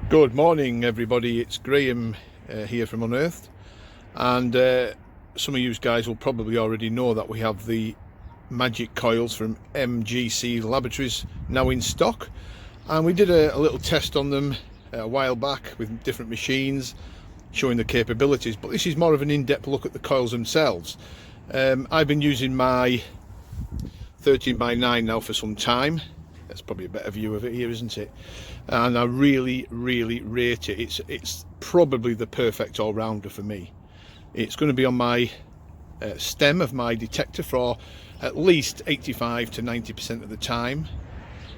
Good morning everybody, it's Graham here from Unearthed, and some of you guys will probably already know that we have the magic coils from MGC Laboratories now in stock, and we did a little test on them a while back with different machines showing the capabilities, but this is more of an in-depth look at the coils themselves. I've been using my 13x9 now for some time. That's probably a better view of it here, isn't it? And I really rate it. It's probably the perfect all-rounder for me. It's going to be on my stem of my detector for at least 85 to 90% of the time,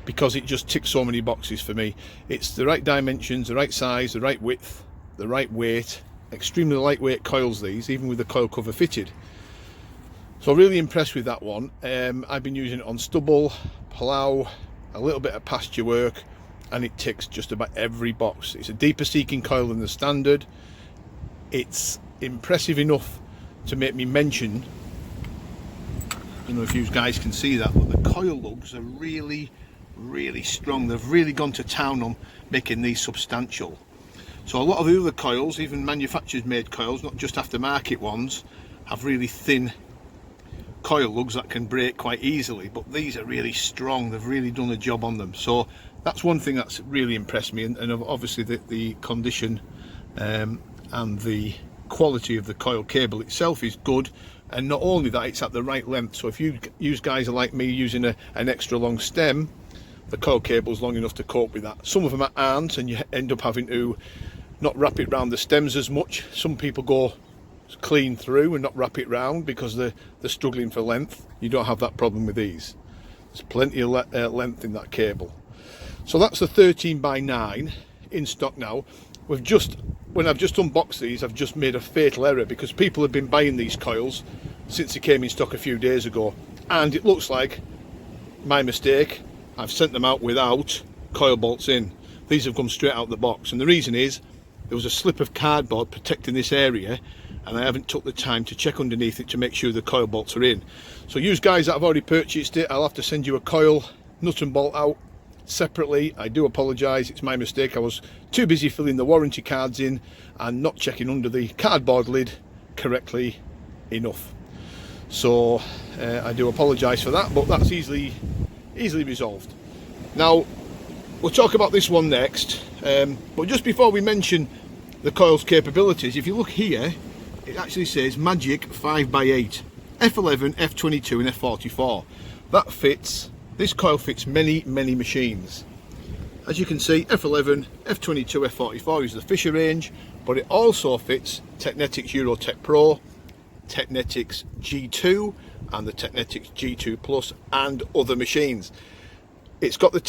because it just ticks so many boxes for me. It's the right dimensions, the right size, the right width, the right weight. Extremely lightweight coils these, even with the coil cover fitted. So really impressed with that one. I've been using it on stubble, plough, a little bit of pasture work, and it ticks just about every box. It's a deeper seeking coil than the standard. It's impressive enough to make me mention, I don't know if you guys can see that, but the coil lugs are really strong. They've really gone to town on making these substantial. So a lot of the other coils, even manufacturers made coils, not just aftermarket ones, have really thin coil lugs that can break quite easily, but these are really strong. They've really done a job on them. So that's one thing that's really impressed me, and obviously the condition and the quality of the coil cable itself is good. And not only that, it's at the right length. So if you guys are like me, using an extra long stem, the coil cable is long enough to cope with that. Some of them aren't, and you end up having to not wrap it around the stems as much. Some people go clean through and not wrap it round because they're struggling for length. You don't have that problem with these. There's plenty of length in that cable. So that's the 13x9 in stock now. When I've just unboxed these, I've just made a fatal error, because people have been buying these coils since they came in stock a few days ago, and it looks like my mistake. I've sent them out without coil bolts in. These have come straight out the box, and the reason is there was a slip of cardboard protecting this area, and I haven't took the time to check underneath it to make sure the coil bolts are in. So you guys that have already purchased it, I'll have to send you a coil nut and bolt out separately. I do apologise, it's my mistake. I was too busy filling the warranty cards in and not checking under the cardboard lid correctly enough. So I do apologise for that, but that's easily resolved. Now we'll talk about this one next, but just before we mention the coil's capabilities, if you look here, it actually says Magic 5x8, F11, F22 and F44. That fits, this coil fits many machines. As you can see, F11, F22, F44 is the Fisher range, but it also fits Technetics Eurotech Pro, Technetics G2 and the Technetics G2 Plus and other machines. It's got the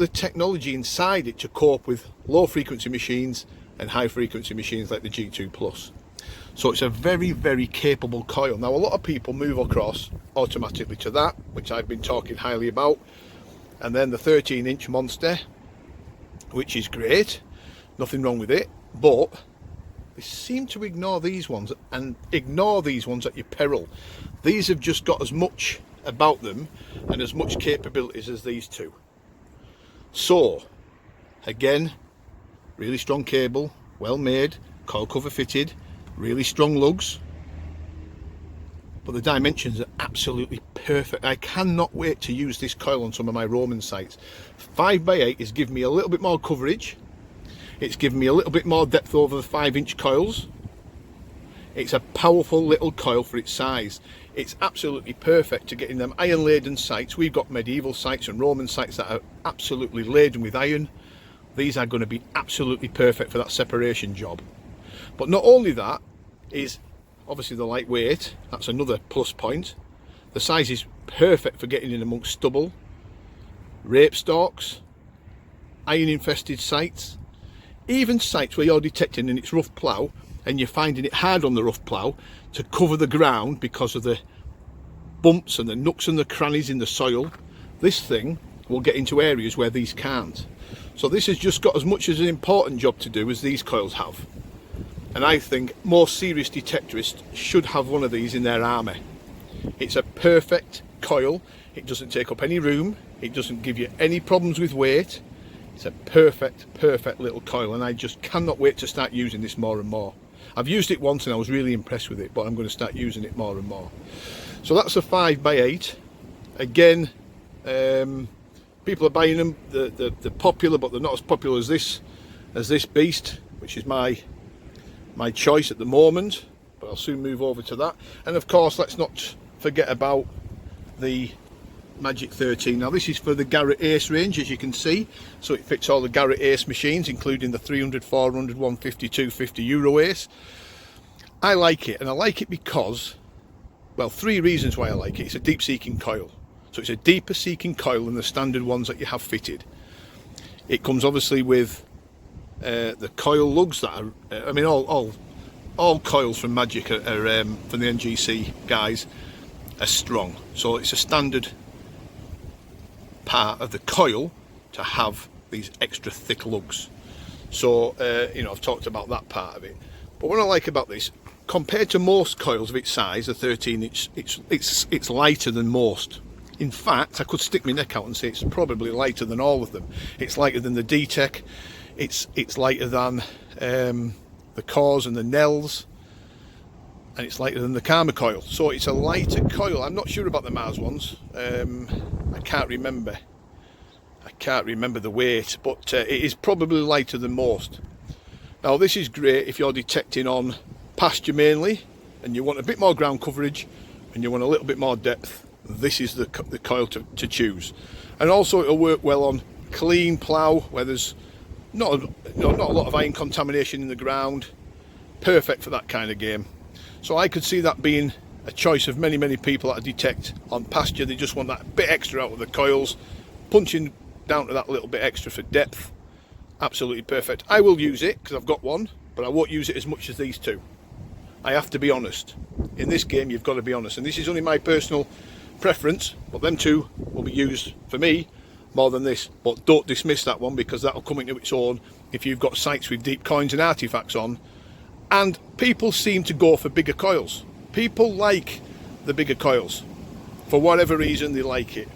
technology inside it to cope with low frequency machines and high frequency machines like the G2 Plus. So it's a very capable coil. Now a lot of people move across automatically to that, which I've been talking highly about, and then the 13-inch monster, which is great, nothing wrong with it, but they seem to ignore these ones, and ignore these ones at your peril. These have just got as much about them and as much capabilities as these two. So again, really strong cable, well made, coil cover fitted, really strong lugs, but the dimensions are absolutely perfect. I cannot wait to use this coil on some of my Roman sites. 5x8 is giving me a little bit more coverage. It's giving me a little bit more depth over the 5-inch coils. It's a powerful little coil for its size. It's absolutely perfect to get in them iron laden sites. We've got medieval sites and Roman sites that are absolutely laden with iron. These are going to be absolutely perfect for that separation job. But not only that, is obviously the lightweight. That's another plus point. The size is perfect for getting in amongst stubble, rape stalks, iron infested sites, even sites where you're detecting in its rough plough and you're finding it hard on the rough plough to cover the ground because of the bumps and the nooks and the crannies in the soil. This thing will get into areas where these can't. So this has just got as much as an important job to do as these coils have. And I think more serious detectorists should have one of these in their armour. It's a perfect coil. It doesn't take up any room. It doesn't give you any problems with weight. It's a perfect little coil, and I just cannot wait to start using this more and more. I've used it once and I was really impressed with it, but I'm going to start using it more and more. So that's a 5x8. Again, people are buying them. They're popular, but they're not as popular as this beast, which is my choice at the moment. But I'll soon move over to that. And of course, let's not forget about the Magic 13. Now this is for the Garrett Ace range, as you can see, so it fits all the Garrett Ace machines, including the 300, 400, 150, 250 Euro Ace. I like it, and I like it because, well, 3 reasons why I like it. It's a deep seeking coil, so it's a deeper seeking coil than the standard ones that you have fitted. It comes obviously with the coil lugs that are, I mean, all coils from Magic are from the NGC guys are strong, so it's a standard part of the coil to have these extra thick lugs. So you know, I've talked about that part of it, but what I like about this, compared to most coils of its size, the 13-inch, it's lighter than most. In fact, I could stick my neck out and say it's probably lighter than all of them. It's lighter than the D-Tech, it's lighter than the Cores and the Nels, and it's lighter than the Karma coil. So it's a lighter coil. I'm not sure about the Mars ones. I can't remember the weight, but it is probably lighter than most. Now this is great if you're detecting on pasture mainly and you want a bit more ground coverage and you want a little bit more depth. This is the coil to choose. And also it'll work well on clean plough where there's not a lot of iron contamination in the ground. Perfect for that kind of game. So I could see that being a choice of many people that detect on pasture. They just want that bit extra out of the coils, punching down to that little bit extra for depth. Absolutely perfect. I will use it because I've got one, but I won't use it as much as these two. I have to be honest. In this game you've got to be honest, and this is only my personal preference, but them two will be used for me more than this. But don't dismiss that one, because that'll come into its own if you've got sites with deep coins and artifacts on. And people seem to go for bigger coils. People like the bigger coils. For whatever reason, they like it.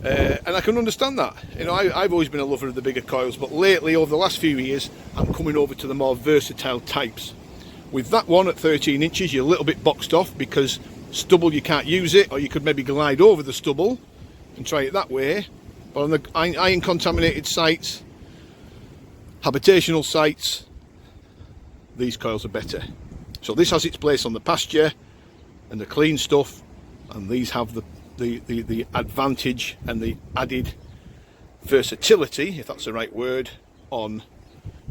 And I can understand that. You know, I've always been a lover of the bigger coils, but lately, over the last few years, I'm coming over to the more versatile types. With that one at 13 inches, you're a little bit boxed off because stubble, you can't use it, or you could maybe glide over the stubble and try it that way. But on the iron contaminated sites, habitational sites, these coils are better. So this has its place on the pasture and the clean stuff, and these have the advantage and the added versatility, if that's the right word, on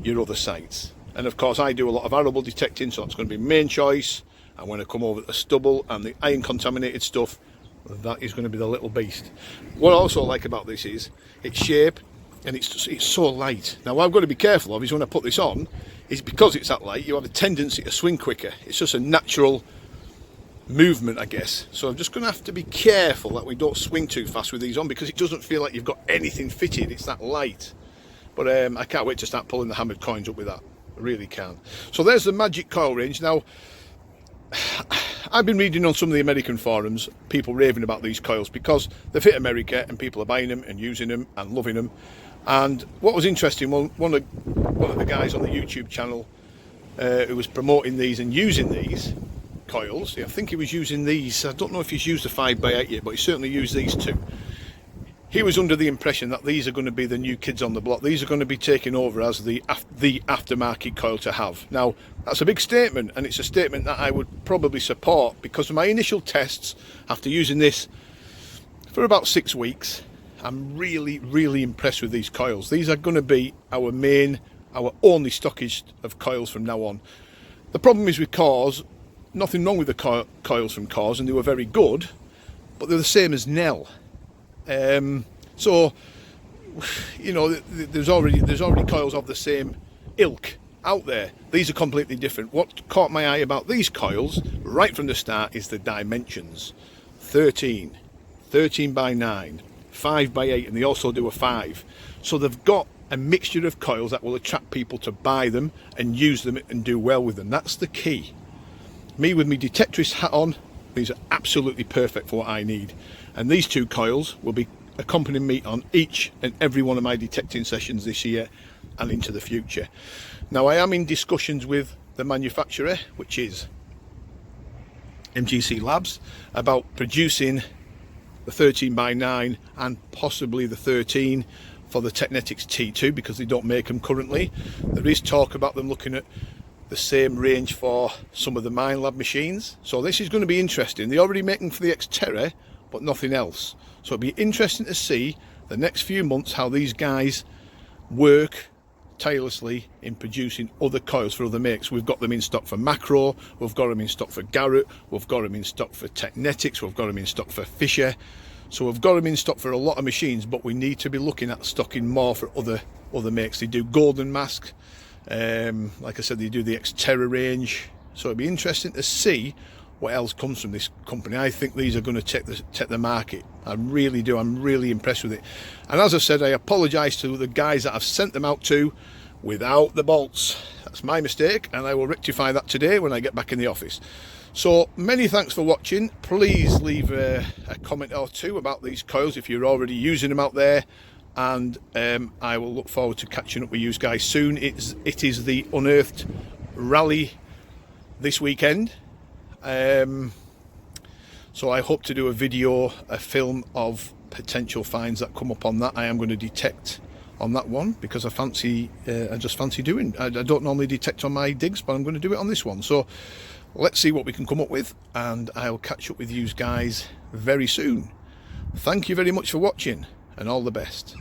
your other sites. And of course I do a lot of arable detecting, so that's going to be main choice. And when I come over to the stubble and the iron contaminated stuff, that is going to be the little beast. What I also like about this is its shape, and it's so light. Now what I've got to be careful of is when I put this on, is because it's that light, you have a tendency to swing quicker. It's just a natural movement, I guess. So I'm just going to have to be careful that we don't swing too fast with these on, because it doesn't feel like you've got anything fitted. It's that light. But I can't wait to start pulling the hammered coins up with that. I really can. So there's the Magic coil range. Now, I've been reading on some of the American forums, people raving about these coils because they've hit America and people are buying them and using them and loving them. And what was interesting, one of the guys on the YouTube channel who was promoting these and using these coils, I think he was using these, I don't know if he's used the 5x8 yet, but he certainly used these two. He was under the impression that these are going to be the new kids on the block. These are going to be taken over as the aftermarket coil to have. Now, that's a big statement, and it's a statement that I would probably support, because of my initial tests after using this for about 6 weeks. I'm really impressed with these coils. These are going to be our only stockage of coils from now on. The problem is with Cores, nothing wrong with the coils from Cores, and they were very good, but they're the same as Nell. So, you know, there's already coils of the same ilk out there. These are completely different. What caught my eye about these coils right from the start is the dimensions. 13 by 9, 5 by 8, and they also do a 5. So they've got a mixture of coils that will attract people to buy them and use them and do well with them. That's the key. Me with my detectorist hat on, these are absolutely perfect for what I need. And these two coils will be accompanying me on each and every one of my detecting sessions this year and into the future. Now, I am in discussions with the manufacturer, which is MGC Labs, about producing the 13x9 and possibly the 13 for the Technetics T2, because they don't make them currently. There is talk about them looking at the same range for some of the Minelab machines, so this is going to be interesting. They already make them for the Xterra, but nothing else, so it'll be interesting to see the next few months how these guys work tirelessly in producing other coils for other makes. We've got them in stock for Macro, we've got them in stock for Garrett, we've got them in stock for Technetics, we've got them in stock for Fisher, so we've got them in stock for a lot of machines, but we need to be looking at stocking more for other makes. They do Golden Mask, like I said, they do the Xterra range, so it'll be interesting to see what else comes from this company. I think these are going to take the market. I really do. I'm really impressed with it. And as I said, I apologise to the guys that I've sent them out to without the bolts. That's my mistake, and I will rectify that today when I get back in the office. So many thanks for watching. Please leave a comment or two about these coils if you're already using them out there, and I will look forward to catching up with you guys soon. It is the Unearthed rally this weekend. So I hope to do a film of potential finds that come up on that. I am going to detect on that one because I just fancy doing. I don't normally detect on my digs, but I'm going to do it on this one. So let's see what we can come up with, and I'll catch up with you guys very soon. Thank you very much for watching, and all the best.